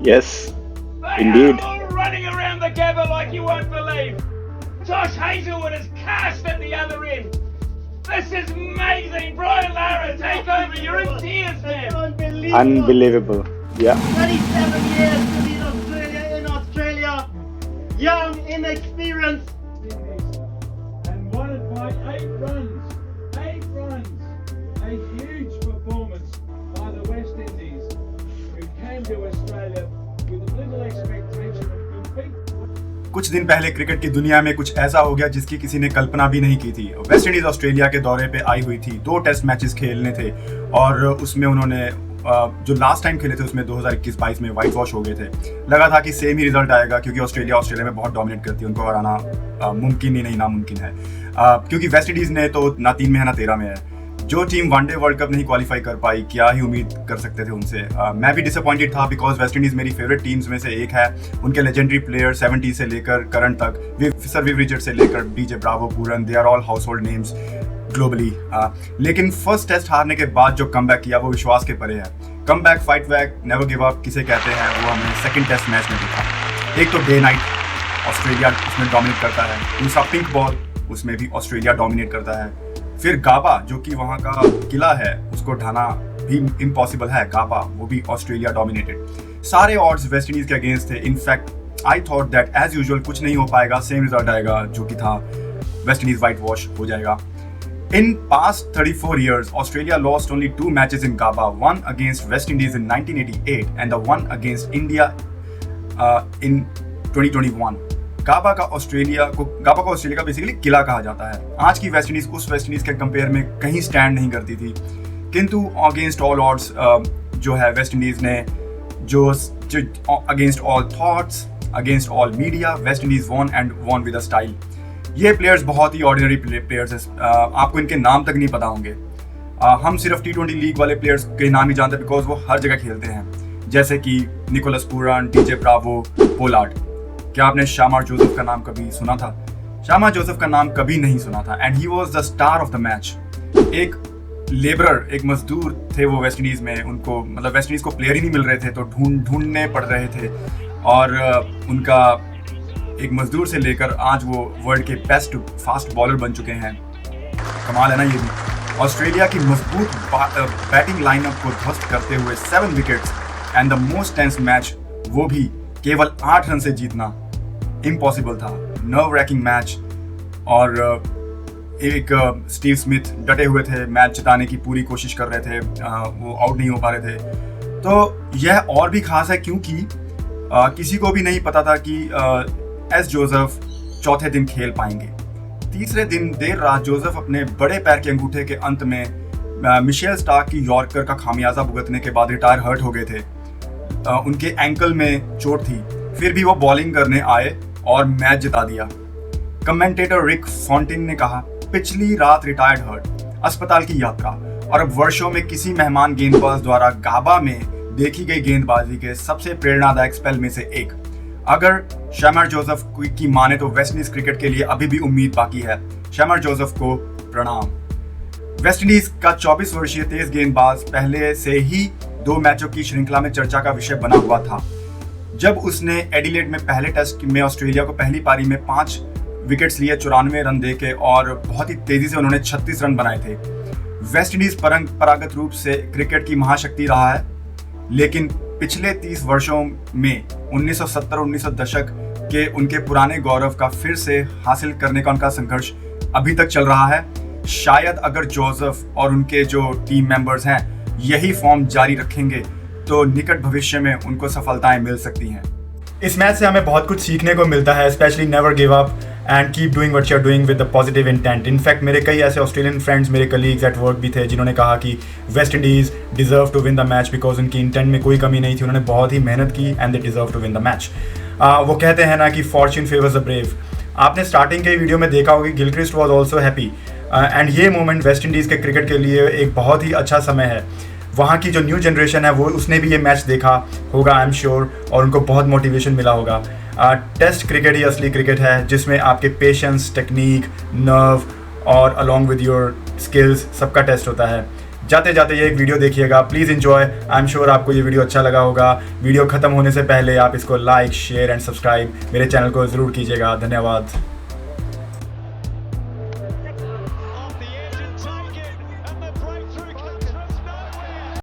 Yes, They indeed. are all running around the Gabba like you won't believe. Josh Hazelwood is cast at the other end. This is amazing. Brian Lara, take over. You're in tears, man. Unbelievable. Yeah. 37 years to lead Australia in Australia. Young, inexperienced. And won it by 8 runs. 8 runs. A huge performance by the West Indies, who came to Australia with little expectation of competing. कुछ दिन पहले cricket की दुनिया में कुछ ऐसा हो गया जिसकी किसी ने कल्पना भी नहीं की थी। वेस्ट इंडीज ऑस्ट्रेलिया के दौरे पे आई हुई थी, 2 टेस्ट मैचेस खेलने थे और उसमें उन्होंने जो लास्ट टाइम खेले थे उसमें 2021-22 में वाइट वॉश हो गए थे। लगा था कि सेम ही रिजल्ट आएगा क्योंकि ऑस्ट्रेलिया में बहुत डोमिनेट करती है, उनको हराना मुमकिन ही नहीं नामुमकिन है, क्योंकि वेस्ट इंडीज ने तो ना 3 में है ना 13 में है। जो टीम वनडे वर्ल्ड कप नहीं क्वालिफाई कर पाई, क्या ही उम्मीद कर सकते थे उनसे। मैं भी डिसअपॉइंटेड था बिकॉज वेस्ट इंडीज मेरी फेवरेट टीम्स में से एक है। उनके लेजेंडरी प्लेयर 70 से लेकर करंट तक, सर विव रिचर्ड से लेकर DJ Bravo, Pooran, they are all household names globally. लेकिन फर्स्ट टेस्ट हारने के बाद जो कमबैक किया वो विश्वास के परे है। Comeback, fight back, never give up किसे कहते हैं, वो हमने सेकंड टेस्ट मैच में देखा। एक तो डे नाइट ऑस्ट्रेलिया उसमें डोमिनेट करता है, दूसरा पिंक बॉल उसमें भी ऑस्ट्रेलिया डोमिनेट करता है। फिर गाबा जो कि वहाँ का किला है उसको ढाना भी इम्पॉसिबल है, गाबा वो भी ऑस्ट्रेलिया डोमिनेटेड। सारे ऑड्स वेस्ट इंडीज के अगेंस्ट थे। In fact I thought that as usual कुछ नहीं हो पाएगा, सेम रिजल्ट आएगा जो कि था, वेस्ट इंडीज वाइट वॉश हो जाएगा। In past 34 years, Australia lost only 2 matches in Gabba, one against West Indies in 1988 and the one against India in 2021. गाबा का ऑस्ट्रेलिया का बेसिकली किला कहा जाता है। आज की वेस्ट इंडीज उस वेस्ट इंडीज के कंपेयर में कहीं स्टैंड नहीं करती थी, किंतु अगेंस्ट ऑल ऑड्स जो है वेस्ट इंडीज ने जो against all thoughts, against all media, West Indies won and won with a style. ये प्लेयर्स बहुत ही ऑर्डिनरी प्लेयर्स हैं, आपको इनके नाम तक नहीं पता होंगे। हम सिर्फ T20 लीग वाले प्लेयर्स के नाम ही जानते हैं बिकॉज वो हर जगह खेलते हैं, जैसे कि Nicholas Pooran, DJ Bravo, Pollard. क्या आपने शामार जोसेफ का नाम कभी सुना था? शामार जोसेफ का नाम कभी नहीं सुना था and he was the star of the match. एक लेबरर, एक मजदूर थे वो वेस्ट इंडीज में, उनको मतलब वेस्ट इंडीज को प्लेयर ही नहीं मिल रहे थे तो ढूंढने पड़ रहे थे और उनका एक मजदूर से लेकर आज वो वर्ल्ड के बेस्ट फास्ट बॉलर बन चुके हैं। कमाल है ना ये भी। ऑस्ट्रेलिया की मजबूत बैटिंग लाइनअप को ध्वस्त करते हुए 7 wickets and the most tense match, वो भी केवल 8 रन से जीतना इम्पॉसिबल था। नर्व रैकिंग मैच और एक स्टीव स्मिथ डटे हुए थे, मैच जिताने की पूरी कोशिश कर रहे थे, वो आउट नहीं हो पा रहे थे। तो यह और भी खास है क्योंकि किसी को भी नहीं पता था कि एस जोसेफ चौथे दिन खेल पाएंगे। तीसरे दिन देर रात जोसेफ अपने बड़े पैर के अंगूठे के अंत में मिशेल स्टार्क की यॉर्कर का खामियाजा भुगतने के बाद रिटायर हर्ट हो गए थे। उनके एंकल में चोट थी, फिर भी वो बॉलिंग करने आए और मैच जिता दिया। कमेंटेटर रिक फॉन्टिन ने कहा, पिछली रात रिटायर्ड हर्ट, अस्पताल की यात्रा और अब वर्षों में किसी मेहमान गेंदबाज द्वारा गाबा में देखी गई गेंदबाजी के सबसे प्रेरणादायक स्पेल में से एक। अगर शामार जोसेफ की माने तो वेस्ट इंडीज क्रिकेट के लिए अभी भी उम्मीद बाकी है। शामार जोसेफ को प्रणाम। वेस्ट इंडीज का 24 वर्षीय तेज गेंदबाज पहले से ही 2 मैचों की श्रृंखला में चर्चा का विषय बना हुआ था। जब उसने एडिलेड में पहले टेस्ट में ऑस्ट्रेलिया को पहली पारी में 5 विकेट्स लिए 94 रन देके और बहुत ही तेजी से उन्होंने 36 रन बनाए थे। वेस्ट इंडीज परंपरागत रूप से क्रिकेट की महाशक्ति रहा है, लेकिन पिछले 30 वर्षों में 1970-19 दशक के उनके पुराने गौरव का फिर से हासिल करने का उनका संघर्ष अभी तक चल रहा है। शायद अगर जोसेफ और उनके जो टीम मेंबर्स हैं यही फॉर्म जारी रखेंगे तो निकट भविष्य में उनको सफलताएं मिल सकती हैं। इस मैच से हमें बहुत कुछ सीखने को मिलता है, specially never give up and keep doing what you are doing with the positive intent. In fact मेरे कई ऐसे ऑस्ट्रेलियन फ्रेंड्स, मेरे कलीग्स एट वर्क भी थे जिन्होंने कहा कि West Indies deserve to win the match because उनकी इंटेंट में कोई कमी नहीं थी, उन्होंने बहुत ही मेहनत की and they deserve to win the match. वो कहते हैं ना कि फॉर्च्यून फेवर्स द ब्रेव। आपने स्टार्टिंग के वीडियो में देखा होगा Gilchrist was also happy and ये मोमेंट वेस्ट इंडीज़ के क्रिकेट के लिए एक बहुत ही अच्छा समय है। वहाँ की जो न्यू जनरेशन है वो उसने भी ये मैच देखा होगा आई एम श्योर, और उनको बहुत मोटिवेशन मिला होगा। टेस्ट क्रिकेट ही असली क्रिकेट है जिसमें आपके पेशेंस, टेक्निक, नर्व और अलॉन्ग विद योर स्किल्स सबका टेस्ट होता है। जाते जाते ये एक वीडियो देखिएगा, please enjoy. I am sure आपको ये वीडियो अच्छा लगा होगा। वीडियो खत्म होने से पहले आप इसको लाइक, शेयर एंड सब्सक्राइब मेरे चैनल को ज़रूर कीजिएगा। धन्यवाद।